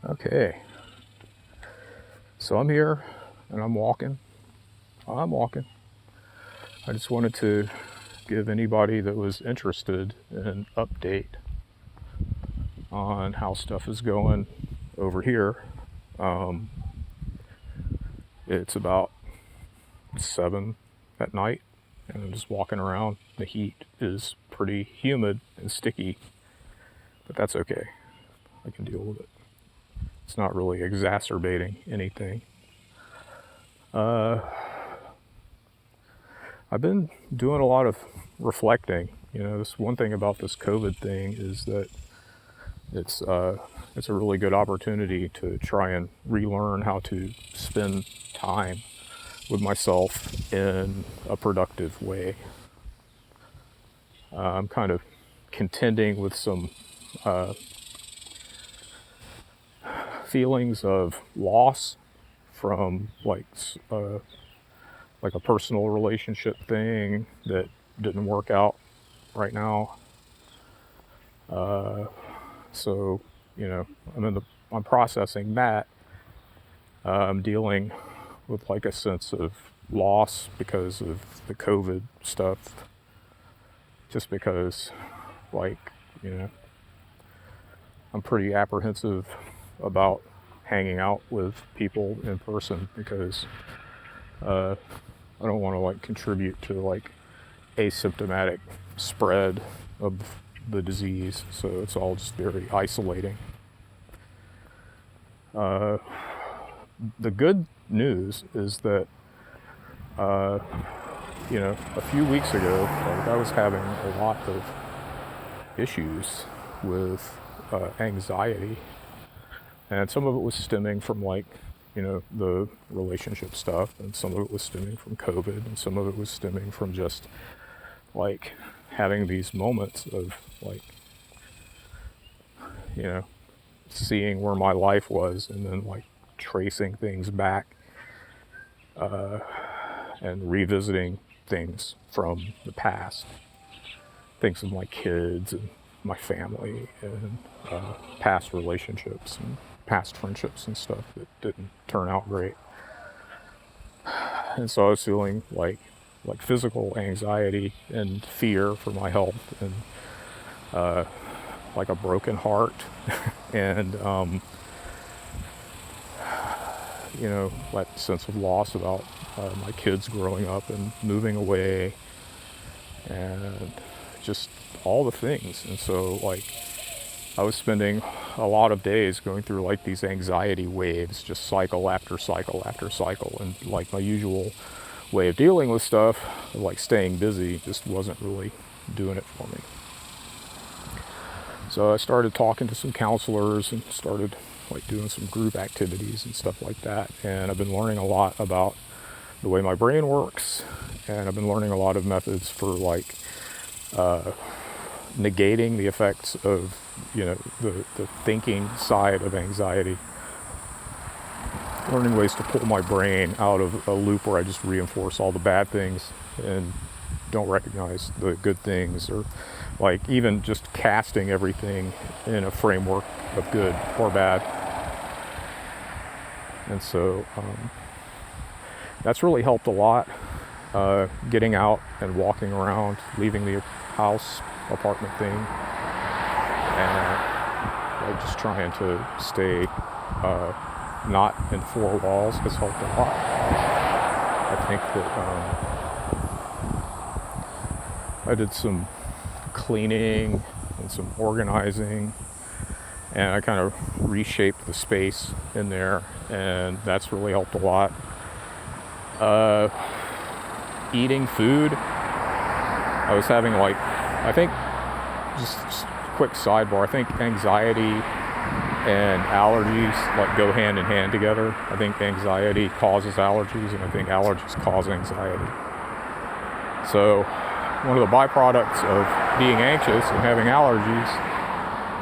Okay, so I'm here and I'm walking. I just wanted to give anybody that was interested an update on how stuff is going over here. Um, it's about 7 at night, and I'm just walking around. The heat is pretty humid and sticky, but that's okay. I can deal with it. It's not really exacerbating anything. Uh, I've been doing a lot of reflecting. This one thing about this COVID thing is that it's uh, it's a really good opportunity to try and relearn how to spend time with myself in a productive way. I'm kind of contending with some uh, feelings of loss from like a personal relationship thing that didn't work out right now. Uh, so you know, I'm processing that. I'm dealing with like a sense of loss because of the COVID stuff. Just because, like, you know, I'm pretty apprehensive about hanging out with people in person because uh, I don't want to like contribute to like asymptomatic spread of the disease. So it's all just very isolating. Uh, the good news is that uh, a few weeks ago, like I was having a lot of issues with anxiety, and some of it was stemming from like, the relationship stuff, and some of it was stemming from COVID, and some of it was stemming from just like having these moments of like, you know, seeing where my life was, and then like tracing things back and revisiting things from the past, things of my kids and my family and past relationships and past friendships and stuff that didn't turn out great. And so I was feeling like physical anxiety and fear for my health, and like a broken heart, and that sense of loss about my kids growing up and moving away, and just all the things. And so like I was spending a lot of days going through like these anxiety waves, just cycle after cycle after cycle. And like my usual way of dealing with stuff, like staying busy, just wasn't really doing it for me. So I started talking to some counselors and started like doing some group activities and stuff like that. And I've been learning a lot about the way my brain works. And I've been learning a lot of methods for like negating the effects of the thinking side of anxiety, learning ways to pull my brain out of a loop where I just reinforce all the bad things and don't recognize the good things, or like even just casting everything in a framework of good or bad. And so that's really helped a lot, getting out and walking around, leaving the house apartment thing, and like just trying to stay not in four walls has helped a lot. I think that I did some cleaning and some organizing, and I kind of reshaped the space in there, and that's really helped a lot. Eating food, I was having like, I think, just quick sidebar, I think anxiety and allergies like go hand in hand together. I think anxiety causes allergies, and I think allergies cause anxiety. So one of the byproducts of being anxious and having allergies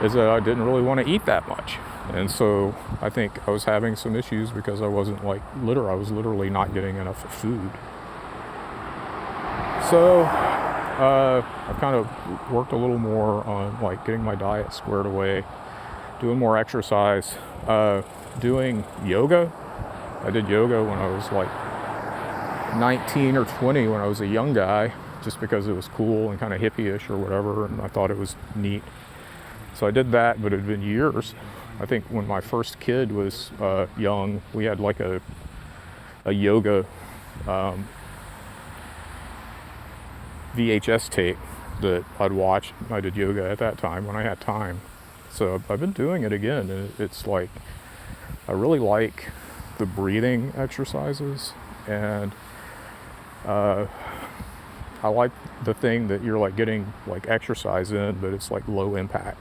is that I didn't really want to eat that much. And so I think I was having some issues because I wasn't like I was literally not getting enough food. So I've kind of worked a little more on like getting my diet squared away, doing more exercise, doing yoga. I did yoga when I was like 19 or 20 when I was a young guy, just because it was cool and kind of hippie-ish or whatever, and I thought it was neat. So I did that, but it had been years. I think when my first kid was young, we had like a yoga VHS tape that I'd watch. I did yoga at that time when I had time. So I've been doing it again, and it's like, I really like the breathing exercises, and I like the thing that you're like getting like exercise in, but it's like low impact.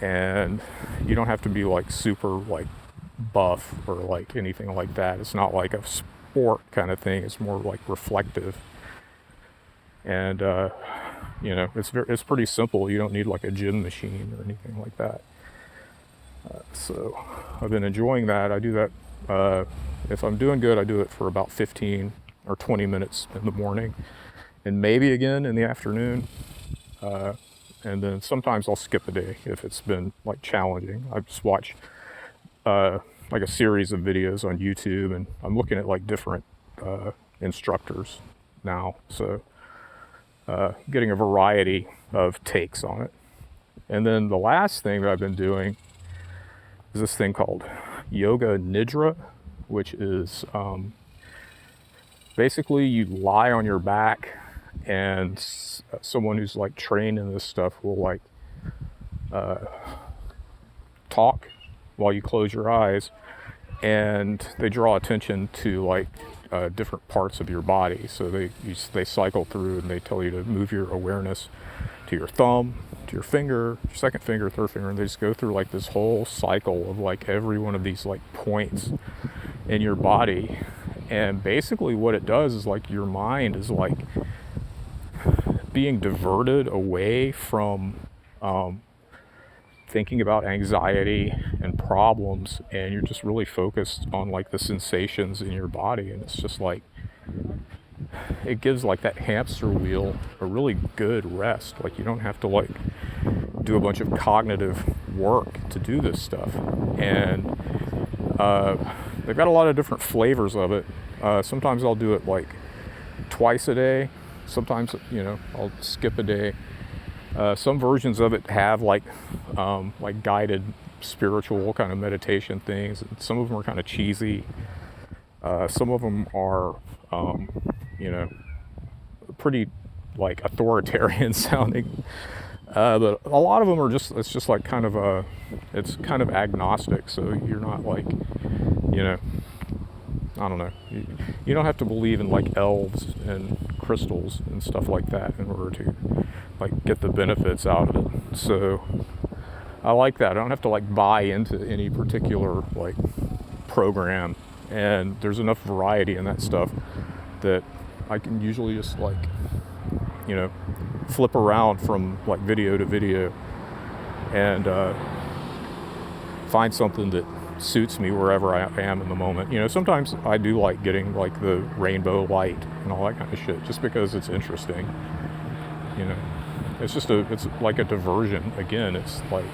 And you don't have to be like super like buff or like anything like that. It's not like a sport kind of thing. It's more like reflective. And it's pretty simple. You don't need like a gym machine or anything like that. So I've been enjoying that. I do that. If I'm doing good, I do it for about 15 or 20 minutes in the morning, and maybe again in the afternoon. And then sometimes I'll skip a day if it's been like challenging. I just watch like a series of videos on YouTube, and I'm looking at like different instructors now. So getting a variety of takes on it. And then the last thing that I've been doing is this thing called Yoga Nidra, which is basically you lie on your back, and someone who's like trained in this stuff will like talk while you close your eyes, and they draw attention to like different parts of your body. So they cycle through and they tell you to move your awareness to your thumb, to your finger, your second finger, third finger, and they just go through like this whole cycle of like every one of these like points in your body. And basically what it does is like your mind is like being diverted away from thinking about anxiety and problems, and you're just really focused on like the sensations in your body. And it's just like, it gives like that hamster wheel a really good rest. Like you don't have to like do a bunch of cognitive work to do this stuff. And they've got a lot of different flavors of it. Sometimes I'll do it like twice a day. Sometimes, I'll skip a day. Some versions of it have like guided spiritual kind of meditation things. And some of them are kind of cheesy. Some of them are, pretty like authoritarian sounding. But a lot of them are it's just like kind of it's kind of agnostic. So you're not like, I don't know. You don't have to believe in like elves and crystals and stuff like that in order to like get the benefits out of it. So I like that. I don't have to like buy into any particular like program, and there's enough variety in that stuff that I can usually just like, flip around from like video to video and find something that suits me wherever I am in the moment. Sometimes I do like getting like the rainbow light and all that kind of shit, just because it's interesting. It's like a diversion. Again, it's like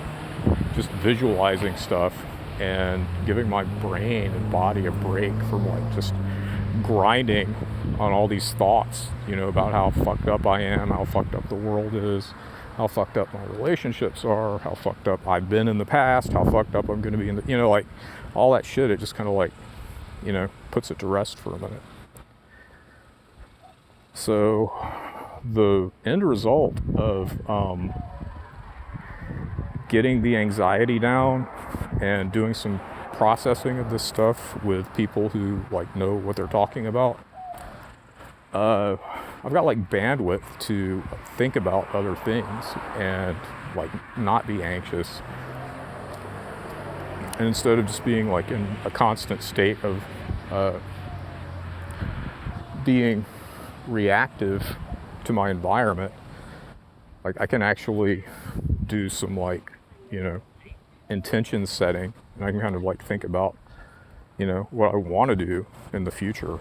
just visualizing stuff and giving my brain and body a break from like just grinding on all these thoughts, about how fucked up I am, how fucked up the world is, how fucked up my relationships are, how fucked up I've been in the past, how fucked up I'm going to be in the, like all that shit. It just kind of like, puts it to rest for a minute. So the end result of getting the anxiety down and doing some processing of this stuff with people who like know what they're talking about, I've got like bandwidth to think about other things and like not be anxious. And instead of just being like in a constant state of being reactive to my environment, like I can actually do some like, intention setting, and I can kind of like think about, what I want to do in the future,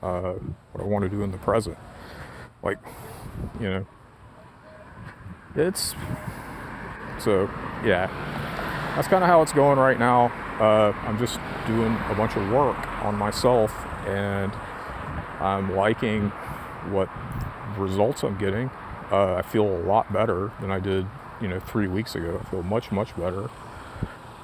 what I want to do in the present. Like, it's, so yeah, that's kind of how it's going right now. I'm just doing a bunch of work on myself, and I'm liking what results I'm getting. I feel a lot better than I did, 3 weeks ago. I feel much, much better.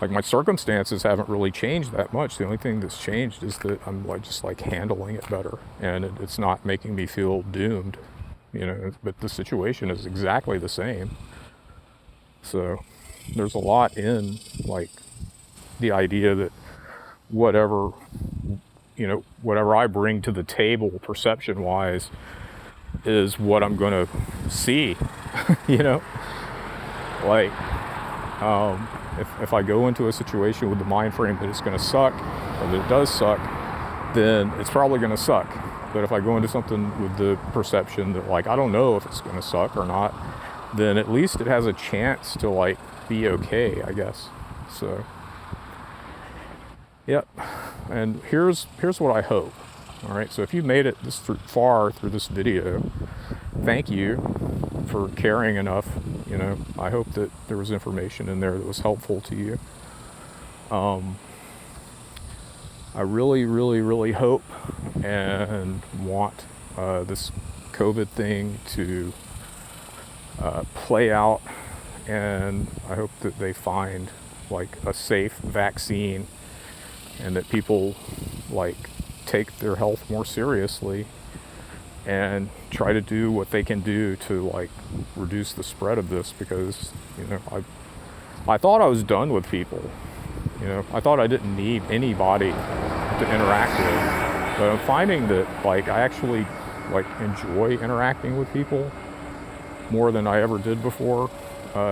Like, my circumstances haven't really changed that much. The only thing that's changed is that I'm just handling it better, and it's not making me feel doomed, but the situation is exactly the same. So there's a lot in the idea that whatever whatever I bring to the table perception wise is what I'm going to see. you know like if I go into a situation with the mind frame that it's going to suck, or that it does suck, then it's probably going to suck. But if I go into something with the perception that I don't know if it's going to suck or not, then at least it has a chance to be okay, I guess. So yep. And here's what I hope. All right, so if you made it far through this video, thank you for caring enough. I hope that there was information in there that was helpful to you. I really, really, really hope and want this COVID thing to play out, and I hope that they find a safe vaccine, and that people take their health more seriously and try to do what they can do to reduce the spread of this, because I thought I was done with people. I thought I didn't need anybody to interact with, but I'm finding that I actually enjoy interacting with people more than I ever did before.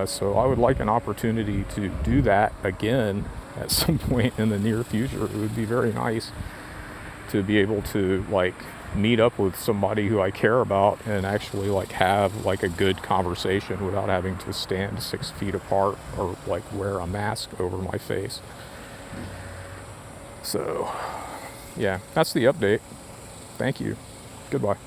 So I would like an opportunity to do that again at some point in the near future. It would be very nice to be able to meet up with somebody who I care about and actually have a good conversation without having to stand 6 feet apart or wear a mask over my face. So yeah, that's the update. Thank you. Goodbye.